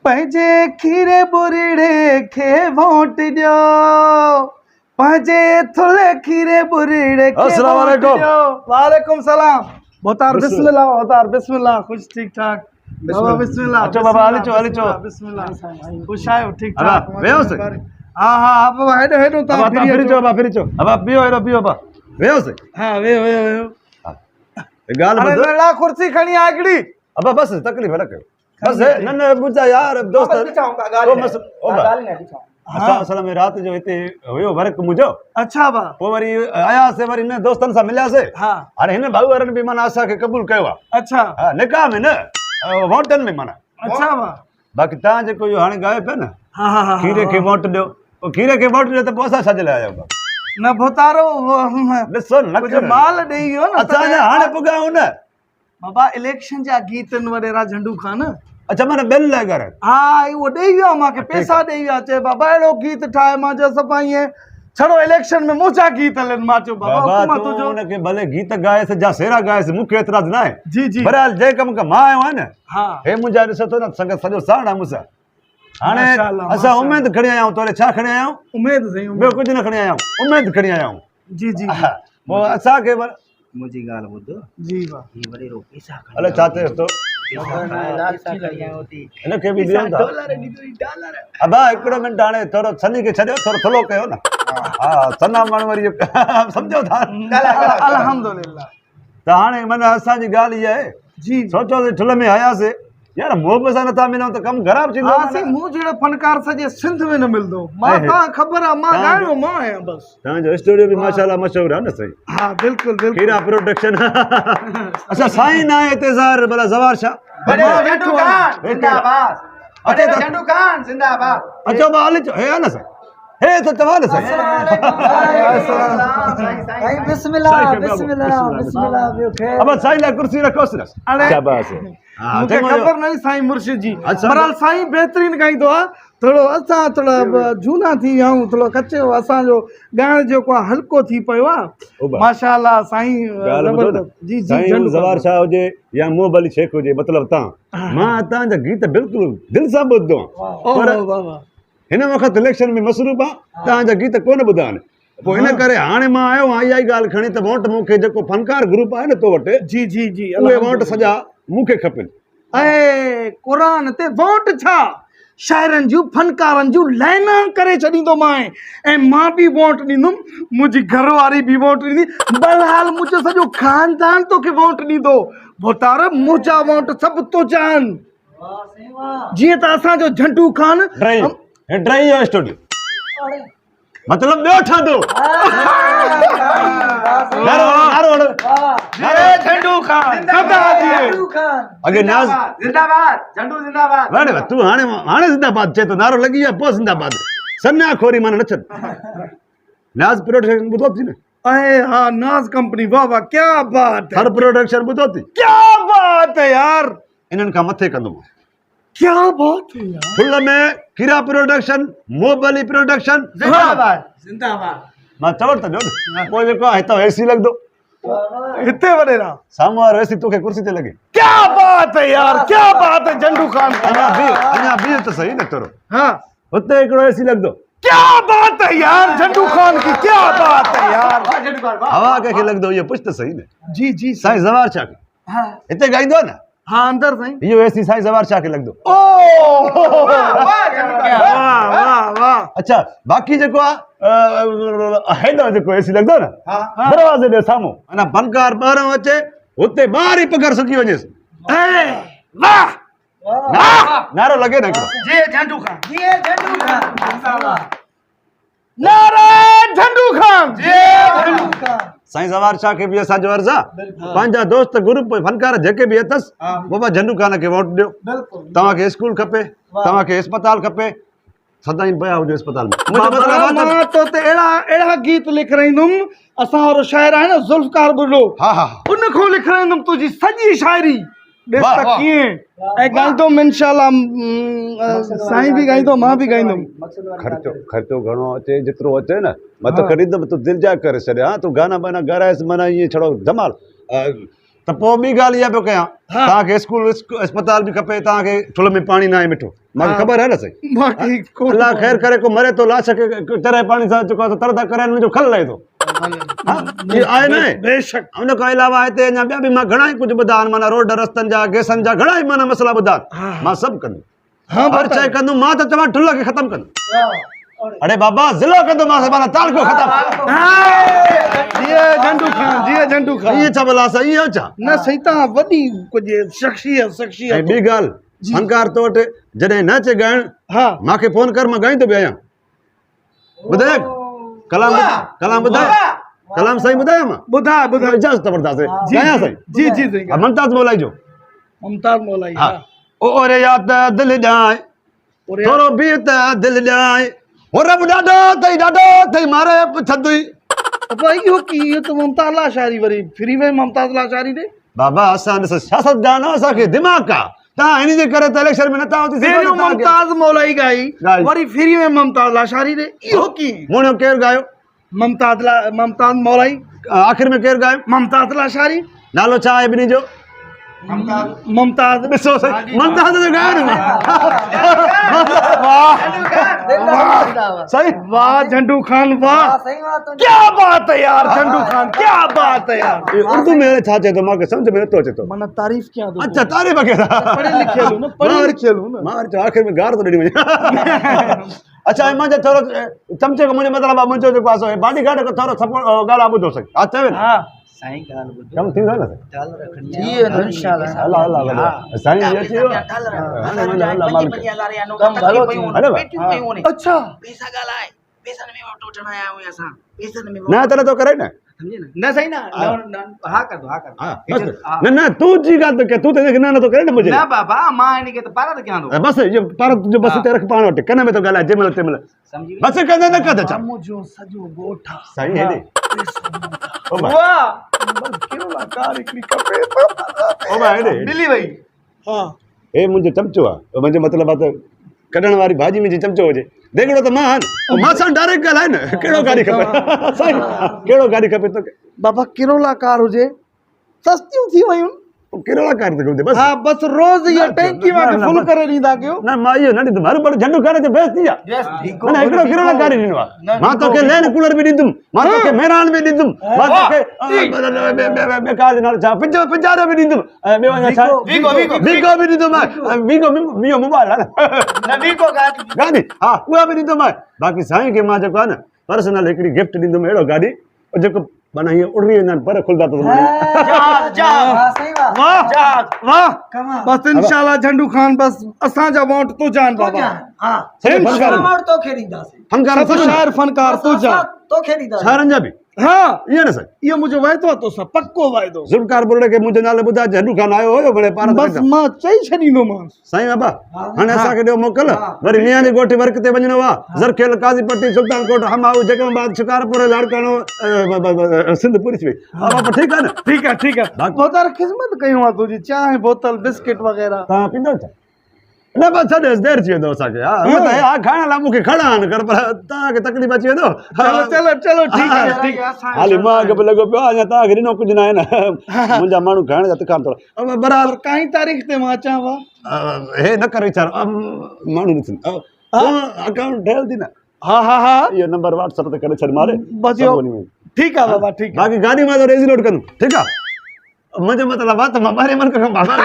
पंहिंजे खीरे बुरीड़े खे वोट ॾियो पंहिंजे थुल्हे खीरे बुरीड़े खे अस्सलाम वोट वालेकुम। ॾियो। वालेकुम सलाम। बोतार बिस्मिल्लाह बोतार बिस्मिल्लाह। खुश ठीक ठाक बाबा बिस्मिल्लाह। अचो बाबा हली चो हली चो। बिस्मिल्लाह। खुश आयो ठीक अबा, ठाक वेहो से। हाँ हाँ अब हेडो हेडो ता अब फिरी चो अब फिरी चो अब पियो हेरो पियो बा वेहो से हाँ वेहो वेहो वेहो। गाल अरे बंद नला कुर्सी खणी आ हिकिड़ी। अब बस तकलीफ़ न कयो बस न न बुझा यार दोस्त ओ मस ओ बा असल में रात जो हिते हुयो वर्क मुंहिंजो अच्छा बा पोइ वरी आयासीं वरी हिन दोस्तनि सां मिलियासीं हाँ हाणे हिन भाऊ वारनि बि माना असांखे क़बूल कयो आहे अच्छा हा निकाह में न वोटनि में माना अच्छा बा बाक़ी तव्हां जेको इहो हाणे ॻायो पिया न हाँ हाँ हाँ खीरे खे वोट ॾियो पोइ खीरे खे वोट ॾियो त पोइ असां छाजे लाइ आया आहियूं न भोतारो ॾिसो न कुछ माल ॾेई वियो न असांजा हाणे पुॻायूं न बाबा इलेक्शन जा गीतनि वग़ैरह झंडू खान अच्छा माना ॿियनि लाइ घर हा उहो ॾेई वियो मूंखे पैसा ॾेई विया चए बाबा अहिड़ो गीत ठाहे मां चयो सफ़ा ईअं छड़ो इलेक्शन में मुंहिंजा गीत हलनि मां चयो बाबा बाबा हुकूमत तूं हुजो हुनखे भले गीत ॻाएसि जा सेरा ॻाएसि मूंखे एतिराज़ न आहे जी जी बहरहाल जे कम खां मां आयो आहियां न हा हे मुंहिंजा ॾिसो थो न संगत सॼो साण आहे मूंसां हाणे माशाअल्लाह, असां माशाअल्लाह। उमेद खणी आया आहियूं तोरे छा खणी आया आहियूं उमेद सही ॿियो कुझु न खणी आया आहियूं उमेद खणी आया आहियूं जी जी हा, पोइ असांखे मुझी गाल बुद्धो जी बा ये बड़े रो पैसा अलाए छा थिएसि थो पैसा खड़िया होती हिनखे बि ॾियूं था डॉलर डॉलर अबा हिकिड़ो मिंट हाणे थोरो सनी खे छॾियो थोरो थुलो कयो न हा सना माण्हू वरी सम्झो था अल्हम्दुलिल्लाह त हाणे माना असांजी ॻाल्हि इहा आहे जी सोचोसीं ठुल में आयासीं यार मोहब सां नथा मिलूं त कमु ख़राबु थींदो हाँ सी मूं जहिड़ो फनकार सॼे सिंध में न मिलंदो मां तव्हां ख़बर आहे मां ॻाइणो मां आहियां बसि तव्हांजो स्टूडियो बि माशाल्लाह मशहूरु आहे न साईं हा बिल्कुलु बिल्कुलु खीरा प्रोडक्शन अच्छा साईं न आहे हिते ज़ाहिर भला ज़वार छा बड़े झंडू खान जिंदाबाद बड़े झंडू खान जिंदाबाद अचो बा हली चो हे आहे न साईं हे त तव्हां न साईं साईं बिस्मिल्लाह बिस्मिल्लाह बिस्मिल्लाह बियो खे अब साईं लाइ कुर्सी रखोसि न अरे शाबाश हा मूंखे चङो ख़बर न साईं मुर्शिद जी अच्छा। बहरहाल साईं बहितरीन ॻाईंदो आहे थोरो असां थोरा झूना थी विया आहियूं थोरो कचो असांजो ॻाइण जेको आहे हल्को थी पियो आहे उबा। माशाअल्लाह साईं ॻाल्हि ॿुधो न ज़बरदस्त जी जी साईं झंडू ज़वार शाह हुजे या मोहब अली शेख हुजे मतिलबु तव्हां मां तव्हांजा गीत बिल्कुलु दिलि सां ॿुधंदो आहियां पर ओहो बाबा हिन वक़्तु इलेक्शन में मसरूफ़ आहे तव्हांजा गीत कोन ॿुधा आहिनि पोइ हिन करे हाणे मां आयो आहियां इहा ई ॻाल्हि खणी त वोट मूंखे जेको फनकार ग्रुप आहे न तो वटि जी जी जी उहे वोट सॼा मूंखे खपनि ऐं क़ुरान ते वोट छा शाइरनि जूं फनकारनि जूं लाइना करे छॾींदो मां ऐं मां बि वोट ॾींदुमि मुंहिंजी घरवारी बि वोट ॾींदी बहरहाल मुंहिंजो सॼो खानदान तोखे वोट ॾींदो भोतार मुंहिंजा वोट सभु तो चाहनि जीअं त असांजो झंडू खान ड्राई जो स्टूडियो मतिलबु ॿियो ठहंदो झंडू खान अॻे न्याज़ जिंदाबाद झंडू जिंदाबाद वाड़े तूं हाणे ज़िंदाबाद चए थो नारो लॻी वियो पोइ ज़िंदाबाद सन्या खोरी माना न छॾ न्याज़ प्रोडक्शन ॿुधो थी न ऐं हा नाज़ कंपनी वाह वाह क्या बात है हर प्रोडक्शन ॿुधो थी क्या बात है यार इन्हनि खां मथे कंदुमि क्या बात है यार फुल में खीरा प्रोडक्शन मोहब अली प्रोडक्शन जिंदाबाद जिंदाबाद मां चवण त ॾियो न पोइ जेको आहे हितां एसी लॻंदो हिते वॾेरा साम्हूं वारो एसी तोखे कुर्सी ते लॻे क्या बात है यार क्या बात है झंडू खान अञा बीह त सही न थोरो हाँ हुते हिकिड़ो एसी लॻंदो क्या बात है यार झंडू खान की क्या बात है यार झंडू खान हवा कंहिंखे लॻंदो इहो पुछ त सही न जी जी साईं ज़वार छा हाँ हिते ॻाईंदो न हाँ अंदर साईं इहो एसी साईं ज़वार छा खे लॻंदो ओ वाह वाह वाह अच्छा बाक़ी जेको आहे हेॾो जेको एसी लॻंदो न दरवाज़े ॾे साम्हूं अञा फनकार ॿाहिरां अचे हुते ॿाहिरि ई पघर सुकी वञेसि वाह नारो लॻे न हिकिड़ो जी झंडू खान ये झंडू खान जिंदाबाद नारे झंडू खान झंडू खान साईं ज़वार शाह खे बि असांजो अर्ज़ु आहे पंहिंजा दोस्त ग्रुप फनकार जेके बि अथसि बाबा झंडू खान खे वोट ॾियो तव्हांखे स्कूल खपे तव्हांखे अस्पताल खपे सदाईं पिया हुजे अस्पताल में मां तो ते अहिड़ा गीत लिखाईंदुमि असां वारो शाइर आहे न ज़ुल्फ़कार बुढ़ो हा हा उन खां लिखाईंदुमि तुंहिंजी सॼी शाइरी ॾिस वाह, त वाह। कीअं ऐं ॻाईंदुमि इंशाअल्लाह साईं बि ॻाईंदो मां बि ॻाईंदुमि ख़र्चो घणो अचे जेतिरो अचे न मां त ख़रीदुमि तूं दिलि जा करे छॾिया तूं गाना बाना ॻाराएसि माना ईअं छड़ो धमाल त पोइ ॿी ॻाल्हि इहा पियो कयां हाँ। तव्हांखे स्कूल अस्पताल बि खपे तव्हांखे ठुल में पाणी न आहे मिठो मूंखे हाँ। ख़बर आहे न सही बाक़ी को अल्लाह ख़ैर करे को मरे थो लाश खे चरे पाणी सां जेको आहे तरदा करे मुंहिंजो खल लहे थो इहो आहे न बेशक उन खां अलावा हिते अञा ॿिया बि मां घणा ई कुझु ॿुधा आहिनि माना रोड रस्तनि जा गैसनि जा घणा ई माना मसला ॿुधा हाँ। मां सभु कंदुमि हाँ, हर शइ कंदुमि मां त चवां ठुल खे ख़तमु कंदुमि अरे बाबा ज़िलो कंदोमांसि माना तालको ख़तमु जिया झंडू खान इहे छा भला साईं इहो छा न सही तव्हां वॾी कुझु शख़्सियत ऐं शख़्सियत ॿी ॻाल्हि फनकार तो वटि जॾहिं न अचे ॻाइण हा मूंखे फोन कर मां ॻाईंदो बि आहियां ॿुधाए कलाम कलाम ॿुधाए कलाम साईं ॿुधायां मां ॿुधाए ॿुधाए इजाज़त वठंदासीं ॻायां साईं जी जी जी मुमताज़ मौलाई जो मुमताज़ मौलाई हा ओरे या त दिलि ॼाए और थोरो बि त दिलि ॼाए हो रब ॾाढो अथई मारे पुछंदुई भाई इहो की इहो त मुमताज़ लाशारी वरी फ्री में मुमताज़ लाशारी ॾे बाबा असां ॾिस सियासत जान असांखे दिमाग़ आहे तव्हां हिन जे करे त इलेक्शन में नथा उथी पहिरियों मुमताज़ मौलाई ॻाई ॻाई। वरी फ्री में मुमताज़ लाशारी ॾे इहो की मुणियो केरु ॻायो मुमताज़ मौलाई आख़िर में केरु ॻायो मुमताज़ लाशारी नालो छा आहे ॿिन्ही जो मुमताज़ ॾिसो साईं मुमताज़ जो ॻायो न सही वाह झंडू खान वाह क्या बात है यार झंडू खान क्या बात है यार ये उर्दू में छा चए थो मूंखे सम्झ में नथो अचे थो माना तारीफ़ क्या दो अच्छा तारीफ़ कयो पढ़े लिखियल हूं न पढ़े लिखियल हूं न मां वरी आख़िर में गार थो ॾिनी वञे अच्छा ऐं मुंहिंजो थोरो चमचे खां मुंहिंजो मतिलबु आहे मुंहिंजो जेको आहे बॉडी गार्ड खां थोरो सपोर्ट ॻाल्हि ॿुधो साईं हा चवे न हां साईं ॻाल्हि ॿुधो कमु थींदो न चाल रखणी जी इंशाल्लाह अल्लाह अल्लाह अल्लाह साईं जी अची वियो अल्लाह मालिक कम भलो थी अरे वाह अच्छा पैसा ॻाल्हाए पैसनि में वटो चढ़ाया हुआ असां पैसनि में न त नथो करे न समझे न सही ना हा कर दो हा कर हा बस न न तू जी ॻाल्हि त तू त न नथो करे न मुंहिंजे ना बाबा मां इनके तो पारा तो क्या दो बस इहो पार जो बस ते रख पाण वटि कन में थो ॻाल्हाए जंहिंमहिल तंहिंमहिल समझी बस कंदे न कंदे छा मुझो सजो गोठा साईं हेॾे ओ भाई वाह केरो लाकार हिकड़ी कपे ओ भाई हेॾे मिली वई हां हे मुंहिंजो चमचो आहे मुंहिंजो मतिलबु आहे त कढण वारी भाॼी में चमचो हुजे देगड़ो त मां सां डायरेक्ट ॻाल्हाए न कहिड़ो गाॾी खपे साईं कहिड़ो गाॾी खपे तोखे बाबा केरो लाकार हुजे सस्तियूं थी वयूं कहिड़ो कार थो बस हाँ बस रोज ये टैंकी में फुल करे ॾींदा कयो न मां इहो न ॾींदुमि हर बार झंडो खाने ते बेइज्जती आहे न हिकिड़ो किराना कारी ॾिनो आहे मां तोखे लेन कूलर बि ॾींदुमि मां तोखे मेरान बि ॾींदुमि मां तोखे बेकार नालो छा पिंजारो बि ॾींदुमि ऐं ॿियो अञा छा वीगो बि ॾींदुमि वीगो इहो मोबाइल आहे न वीगो गाड़ी हा उहा बि ॾींदुमि बाक़ी साईं खे मां जेको आहे न पर्सनल हिकिड़ी गिफ्ट ॾींदुमि अहिड़ो गाॾी जेको माना हीअं उड़ी वेंदा आहिनि पर खुलंदा वाह बस इंशाल्लाह झंडू खान बस असांजा वोट तो जान बाबा फनकार शायर फनकार तो जान शायरनि जा बि हाँ इहो न साईं इहो मुंहिंजो वाइदो तो सा पक्को वाइदो ज़ुल्फ़कार बुर्रे खे मुंहिंजे नाले ॿुधाए झंडू खान आयो हुयो भले पाण बस मां चई छॾींदोमांसि साईं बाबा हाणे असांखे ॾियो मोकल वरी मियां जी ॻोठी वर्क ते वञिणो आहे ज़रखेल काज़ीपट्टी सुल्तानकोट हमाऊ जगमबाद शिकारपुर लाड़कानो सिंध पुरी थी वई हा बाबा ठीकु आहे न ठीक है बहुत ख़िदमत कयूं आहे तुंहिंजी चांहि बोतल बिस्किट वग़ैरह तव्हां पींदव छा न बस छॾ देरि थी वेंदो असांखे हा खाइण लाइ मूंखे खणा आहिनि कर पर तव्हांखे तकलीफ़ अची वेंदो चलो ठीक है हाली मां अॻ बि लॻो पियो आहे अञा तव्हांखे ॾिनो कुझु न आहे न मुंहिंजा माण्हू खाइण जा तिखान थोरा बराबर काई तारीख़ ते मां अचां वा हे न करे वीचार माण्हू ॾिसनि अकाउंट ठहियल थी न हा इहो नंबर व्हाट्सएप ते करे छॾ मारे बस ठीक आहे बाबा ठीक बाक़ी गाॾी मां तो रेज़ी लोड कंदुमि ठीकु आहे मुंहिंजो मतिलबु आहे त मां ॿाहिरि मन खां बाबा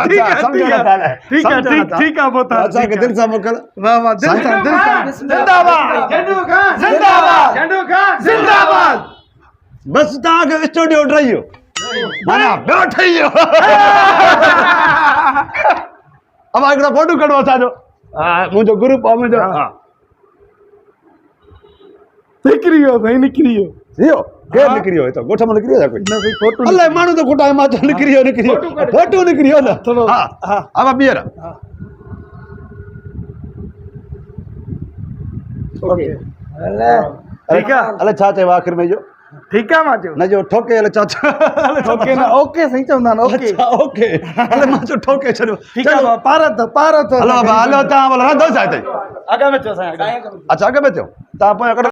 ठीक आहे पोइ असांखे दिलि सां मोकल वाह वाह दिलि सां जिंदाबाद झंडू खान जिंदाबाद झंडू खान जिंदाबाद बस तव्हांखे स्टूडियो ठही वियो माना ॿियो ठही वियो अब हिकिड़ो फोटो कढो असांजो मुंहिंजो ग्रुप आहे मुंहिंजो हा निकिरी वियो साईं निकिरी वियो इहो केरु निकिरी वियो हितां ॻोठ मां निकिरी वियो कोई न भई फोटो अलाए माण्हू त खोटा मां चयो निकिरी वियो फोटो निकिरी वियो न थोरो हा हा ॿीहर ओके ठीक आहे अलाए छा चयो आख़िर में इहो ठीक आहे मां चयो न जो ठोके अलाए छा ओके ना ओके सही चवंदा आहिनि ओके ओके अलाए मां चयो ठोके छॾियो ठीक आहे पारत हलो तव्हां रंधो छा हिते अॻ में चओ साईं अच्छा अॻ में थियो तव्हां पोइ